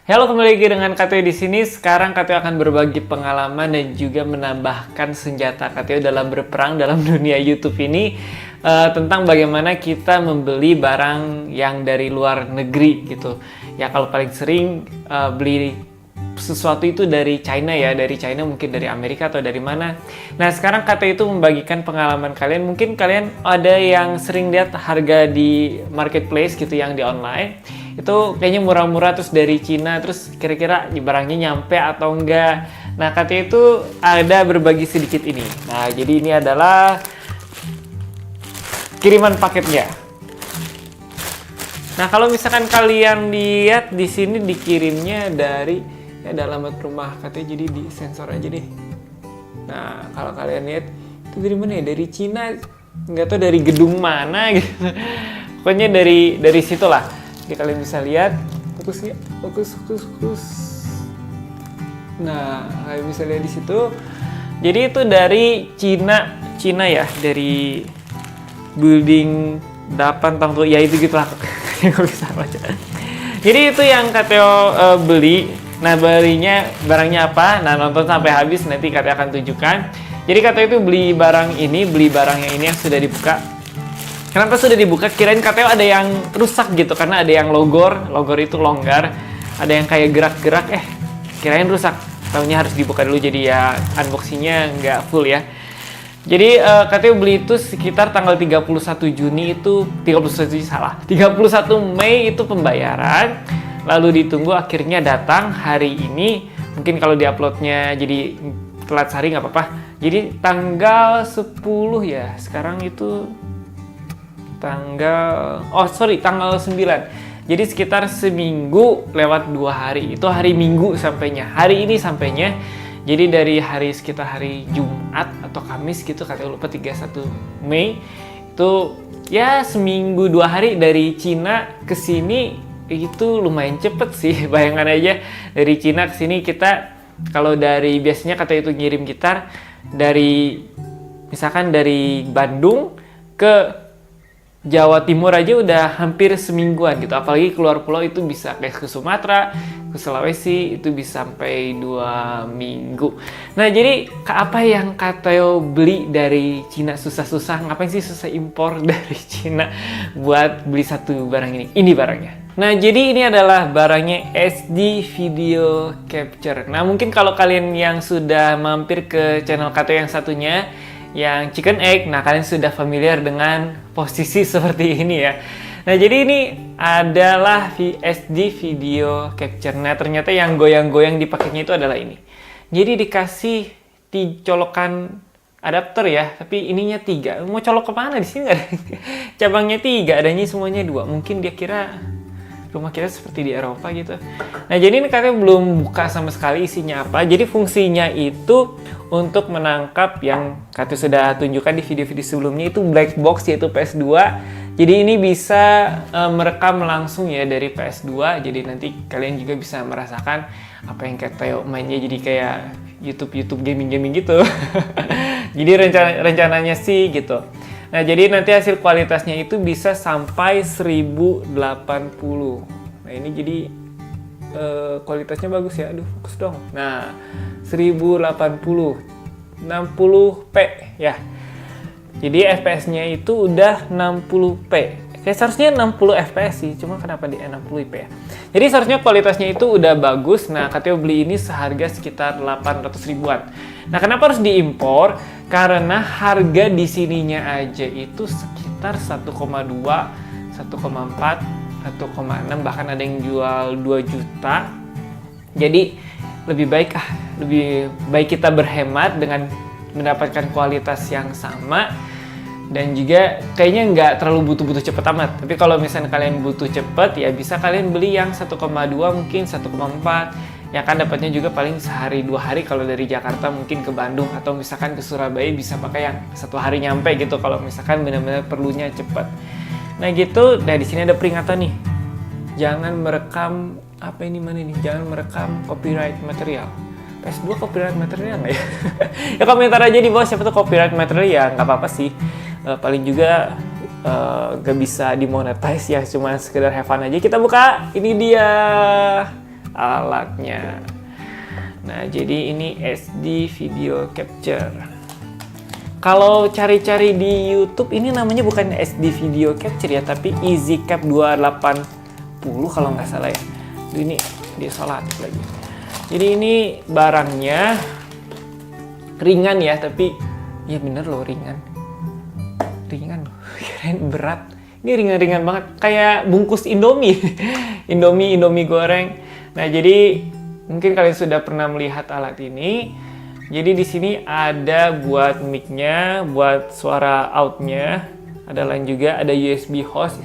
Halo, kembali lagi dengan Kateo di sini. Sekarang Kateo akan berbagi pengalaman dan juga menambahkan senjata Kateo dalam berperang dalam dunia YouTube ini tentang bagaimana kita membeli barang yang dari luar negeri gitu. Ya kalau paling sering beli sesuatu itu dari China ya, dari China mungkin dari Amerika atau dari mana. Nah sekarang Kateo itu membagikan pengalaman kalian. Mungkin kalian ada yang sering lihat harga di marketplace gitu yang di online. Itu kayaknya murah-murah terus dari Cina, terus kira-kira barangnya nyampe atau enggak. Nah Kateo itu ada berbagi sedikit ini. Nah jadi ini adalah kiriman paketnya. Nah kalau misalkan kalian lihat di sini dikirimnya dari ada alamat rumah Kateo, jadi di sensor aja deh. Nah kalau kalian lihat itu dari mana ya? Dari Cina, nggak tahu dari gedung mana gitu. Pokoknya dari situ lah. Jadi kalian bisa lihat, fokus. Nah, kalian bisa lihat di situ. Jadi itu dari Cina ya, dari building 8 tahun tua, ya itu gitulah. Nggak bisa baca. Jadi itu yang Kateo beli. Nah, barangnya apa? Nah, nonton sampai habis, nanti Kateo akan tunjukkan. Jadi Kateo itu beli barangnya ini yang sudah dibuka. Kenapa sudah dibuka? Kirain Kateo ada yang rusak gitu, karena ada yang logor itu longgar, ada yang kayak gerak-gerak, kirain rusak. Taunya harus dibuka dulu, jadi ya unboxingnya nggak full ya. Jadi Kateo beli itu sekitar tanggal 31 Juni itu, 31 Mei itu pembayaran, lalu ditunggu akhirnya datang hari ini. Mungkin kalau diuploadnya jadi telat sehari nggak apa-apa. Jadi tanggal 10 ya, sekarang itu tanggal 9. Jadi sekitar seminggu lewat 2 hari. Itu hari Minggu sampainya. Hari ini sampainya. Jadi dari sekitar hari Jumat atau Kamis gitu, Kateo lupa, 31 Mei. Itu ya seminggu 2 hari dari Cina ke sini itu lumayan cepet sih. Bayangkan aja dari Cina ke sini kita, kalau dari biasanya Kateo itu ngirim gitar misalkan dari Bandung ke Jawa Timur aja udah hampir semingguan gitu, apalagi keluar pulau itu bisa kayak ke Sumatera, ke Sulawesi itu bisa sampai 2 minggu. Nah jadi apa yang Kateo beli dari Cina susah-susah, ngapain sih susah impor dari Cina buat beli satu barang ini? Ini barangnya. Nah jadi ini adalah barangnya SD Video Capture. Nah mungkin kalau kalian yang sudah mampir ke channel Kateo yang satunya, yang chicken egg, nah kalian sudah familiar dengan posisi seperti ini ya. Nah jadi ini adalah SD Video Capture. Nah ternyata yang goyang-goyang di paketnya itu adalah ini. Jadi dikasih colokan adapter ya, tapi ininya 3. Mau colok kemana? Di sini nggak ada. Cabangnya 3, adanya semuanya 2. Mungkin dia kira rumah kita seperti di Eropa gitu. Nah jadi ini katanya belum buka sama sekali isinya apa. Jadi fungsinya itu untuk menangkap yang Kateo sudah tunjukkan di video-video sebelumnya, itu black box yaitu PS2. Jadi ini bisa merekam langsung ya dari PS2. Jadi nanti kalian juga bisa merasakan apa yang Kateo mainnya, jadi kayak YouTube gaming gitu. Jadi rencananya sih gitu. Nah jadi nanti hasil kualitasnya itu bisa sampai 1080. Nah ini jadi kualitasnya bagus ya. Aduh fokus dong. Nah 1080 60p ya. Jadi FPS-nya itu udah 60p. Kayak seharusnya 60 FPS sih, cuma kenapa di 60p ya. Jadi seharusnya kualitasnya itu udah bagus. Nah Kateo beli ini seharga sekitar 800 ribuan. Nah kenapa harus diimpor? Karena harga di sininya aja itu sekitar 1,2, 1,4, 1,6, bahkan ada yang jual 2 juta. Jadi lebih baik kita berhemat dengan mendapatkan kualitas yang sama, dan juga kayaknya nggak terlalu butuh cepet amat. Tapi kalau misalnya kalian butuh cepet ya bisa kalian beli yang 1,2, mungkin 1,4 ya kan, dapatnya juga paling sehari 2 hari. Kalau dari Jakarta mungkin ke Bandung atau misalkan ke Surabaya bisa pakai yang 1 hari nyampe gitu kalau misalkan benar-benar perlunya cepet. Nah gitu. Nah di sini ada peringatan nih, jangan merekam jangan merekam copyright material. PS2 copyright material nggak ya? Ya komentar aja di bawah siapa tuh copyright material, ya nggak apa-apa sih. Paling juga gak bisa dimonetize ya, cuma sekedar have fun aja. Kita buka, ini dia alatnya. Nah, jadi ini SD video capture. Kalau cari-cari di YouTube ini namanya bukan SD video capture ya, tapi EasyCap 280 kalau nggak salah ya. Ini dia salah lagi. Jadi ini barangnya ringan ya, tapi ya bener loh ringan loh. Keren berat. Ini ringan-ringan banget, kayak bungkus Indomie. Indomie goreng. Nah, jadi mungkin kalian sudah pernah melihat alat ini. Jadi di sini ada buat mic-nya, buat suara out-nya. Ada lain juga, ada USB host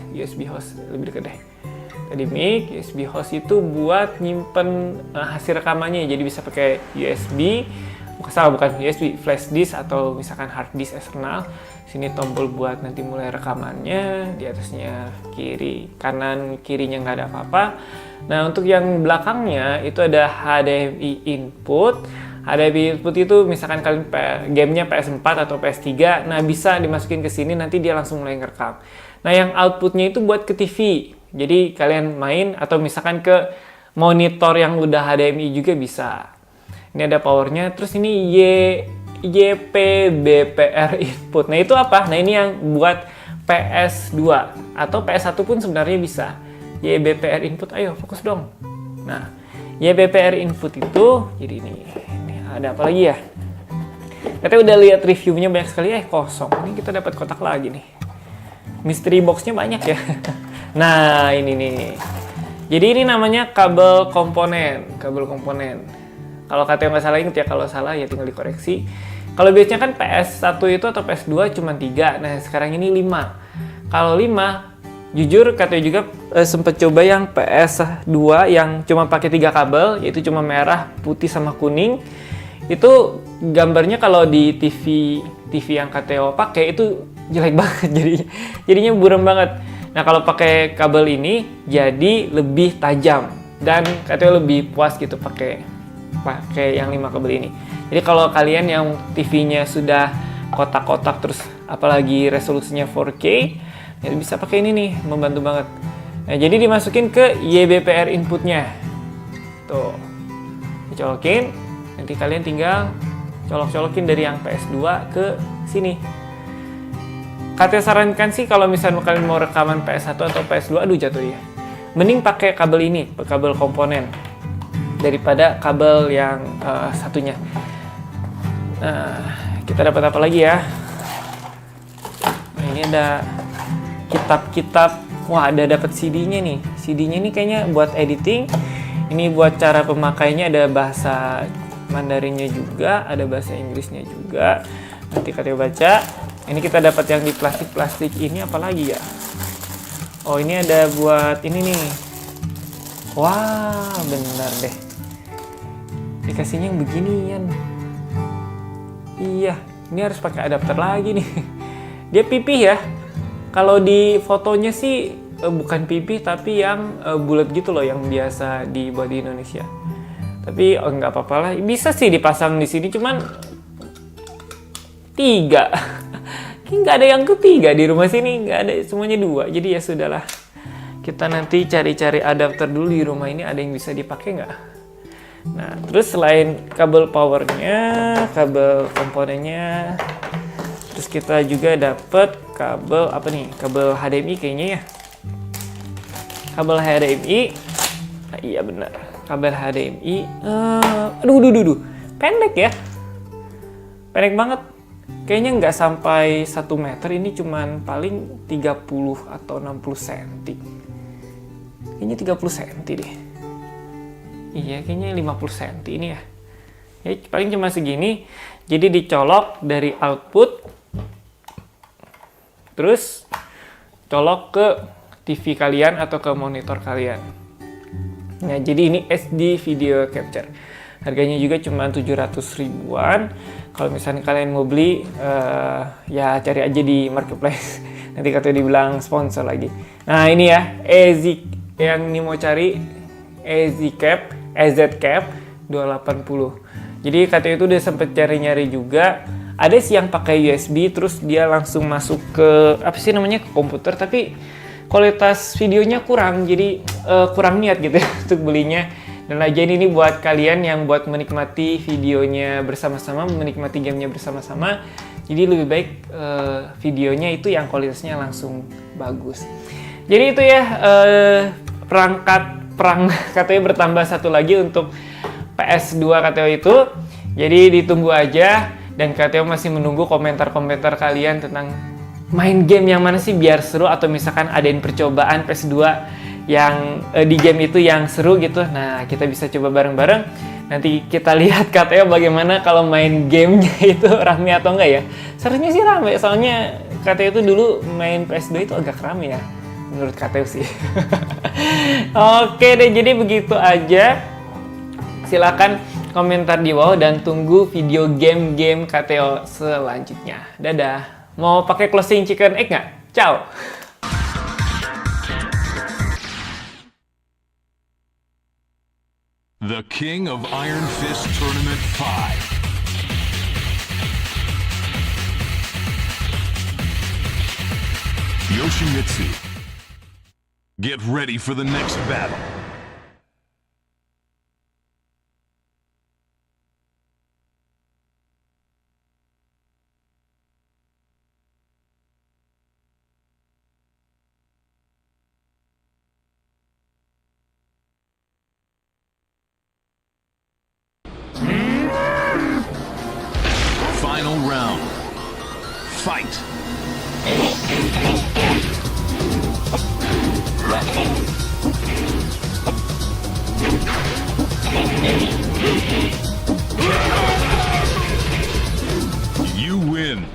lebih dekat deh. Tadi mic, USB host itu buat nyimpen hasil rekamannya. Jadi bisa pakai USB, bukan USB, flash disk atau misalkan hard disk eksternal. Sini tombol buat nanti mulai rekamannya, di atasnya kanan kirinya nggak ada apa-apa. Nah, untuk yang belakangnya itu ada HDMI input. HDMI input itu misalkan kalian gamenya PS4 atau PS3, nah bisa dimasukin ke sini, nanti dia langsung mulai ngerekam. Nah, yang outputnya itu buat ke TV. Jadi kalian main atau misalkan ke monitor yang udah HDMI juga bisa. Ini ada powernya, terus ini YPBPR input. Nah, itu apa? Nah, ini yang buat PS2 atau PS1 pun sebenarnya bisa. YBPR input, ayo fokus dong. Nah, YBPR input itu jadi ini ada apa lagi ya? Kita udah lihat reviewnya banyak sekali, kosong. Ini kita dapat kotak lagi nih. Mystery boxnya banyak ya. Nah, ini nih. Jadi ini namanya kabel komponen. Kalau katanya nggak salah, ingat ya, kalau salah ya tinggal dikoreksi. Kalau biasanya kan PS1 itu atau PS2 cuma 3, nah sekarang ini 5. Kalau 5, jujur katanya juga sempat coba yang PS2 yang cuma pakai 3 kabel, yaitu cuma merah, putih, sama kuning. Itu gambarnya kalau di TV yang KTO pakai itu jelek banget, jadinya buram banget. Nah, kalau pakai kabel ini jadi lebih tajam dan katanya lebih puas gitu pakai yang 5 kabel ini. Jadi kalau kalian yang TV-nya sudah kotak-kotak terus apalagi resolusinya 4K, ya bisa pakai ini nih, membantu banget. Nah, jadi dimasukin ke YBPR inputnya. Tuh. Dicolokin, nanti kalian tinggal colok-colokin dari yang PS2 ke sini. Katanya sarankan sih kalau misalnya kalian mau rekaman PS1 atau PS2, aduh jatuh ya. Mending pakai kabel ini, kabel komponen daripada kabel yang satunya. Nah, kita dapat apa lagi ya? Nah, ini ada kitab-kitab. Wah, ada dapat CD-nya nih. CD-nya ini kayaknya buat editing. Ini buat cara pemakainya, ada bahasa Mandarinnya juga, ada bahasa Inggrisnya juga. Nanti kita baca. Ini kita dapat yang di plastik-plastik ini apa lagi ya? Oh, ini ada buat ini nih. Wah, benar deh. Dikasihnya yang beginian. Iya, ini harus pakai adapter lagi nih. Dia pipih ya. Kalau di fotonya sih bukan pipih, tapi yang bulat gitu loh, yang biasa dibuat di Indonesia. Tapi nggak apa-apa lah. Bisa sih dipasang di sini, cuman 3. Nggak ada yang ketiga di rumah sini, nggak ada, semuanya 2. Jadi ya sudahlah. Kita nanti cari-cari adapter dulu di rumah ini, ada yang bisa dipakai nggak? Nah, terus selain kabel powernya, kabel komponennya, terus kita juga dapat kabel apa nih? Kabel HDMI kayaknya ya. Kabel HDMI, nah, iya benar. Kabel HDMI, aduh, pendek ya, pendek banget. Kayaknya nggak sampai 1 meter, ini cuman paling 30 atau 60 cm. Kayaknya 30 cm deh. Iya, kayaknya 50 cm ini ya. Ya, paling cuma segini. Jadi dicolok dari output, terus colok ke TV kalian atau ke monitor kalian. Nah, jadi ini SD video capture. Harganya juga cuma 700 ribuan. Kalau misalnya kalian mau beli, ya cari aja di marketplace. Nanti katanya dibilang sponsor lagi. Nah, ini ya, yang ini mau cari EZCap 280. Jadi katanya itu udah sempet cari-nyari juga. Ada sih yang pakai USB, terus dia langsung masuk ke apa sih namanya, ke komputer. Tapi kualitas videonya kurang, jadi kurang niat gitu ya untuk belinya. Dan lagian ini buat kalian yang buat menikmati videonya bersama-sama, menikmati gamenya bersama-sama. Jadi lebih baik videonya itu yang kualitasnya langsung bagus. Jadi itu ya perang KTO bertambah satu lagi untuk PS2 KTO itu. Jadi ditunggu aja, dan KTO masih menunggu komentar-komentar kalian tentang main game yang mana sih biar seru, atau misalkan adain percobaan PS2 yang di game itu yang seru gitu. Nah, kita bisa coba bareng-bareng. Nanti kita lihat KTO bagaimana kalau main gamenya itu rame atau enggak ya. Seharusnya sih rame, soalnya KTO itu dulu main PS2 itu agak rame ya, menurut KTO sih. Oke deh, jadi begitu aja. Silakan komentar di bawah dan tunggu video game-game KTO selanjutnya. Dadah. Mau pakai closing chicken egg nggak? Ciao! The King of Iron Fist Tournament 5. Yoshimitsu. Get ready for the next battle. Final round. Fight. You win.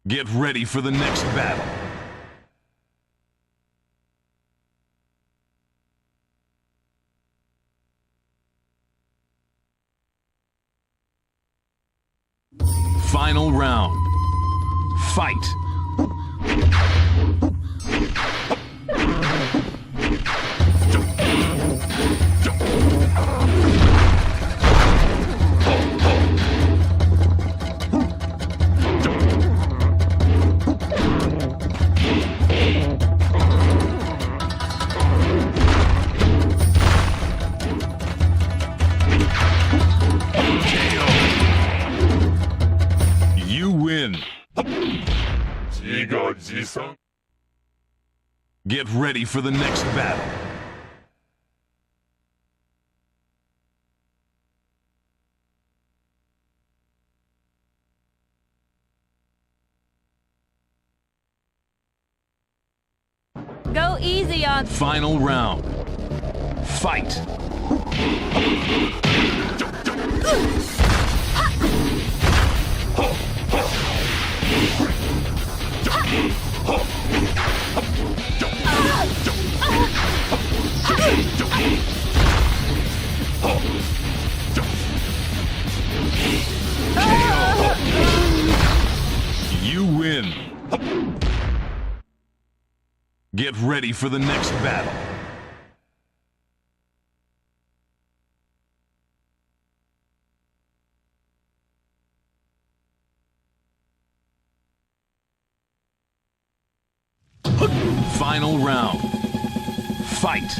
Get ready for the next battle. Final round. Fight. Get ready for the next battle. Go easy on. Final round. Fight. You win. Get ready for the next battle. Final round. Fight.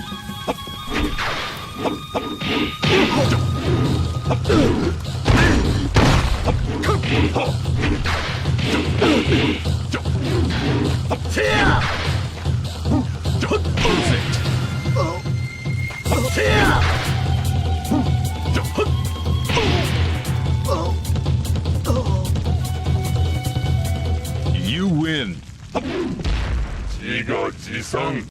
Perfect. You win. 自画自賛